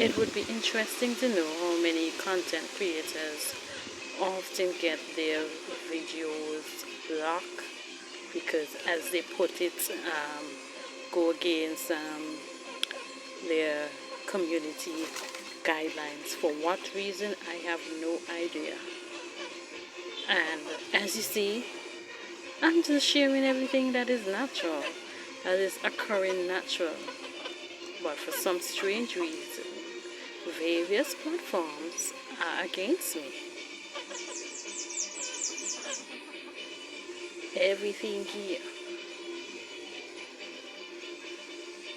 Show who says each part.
Speaker 1: It would be interesting to know how many content creators often get their videos blocked because, as they put it, go against their community guidelines. For what reason, I have no idea. And as you see, I'm just sharing everything that is natural, that is occurring natural. But for some strange reason, various platforms are against me. Everything here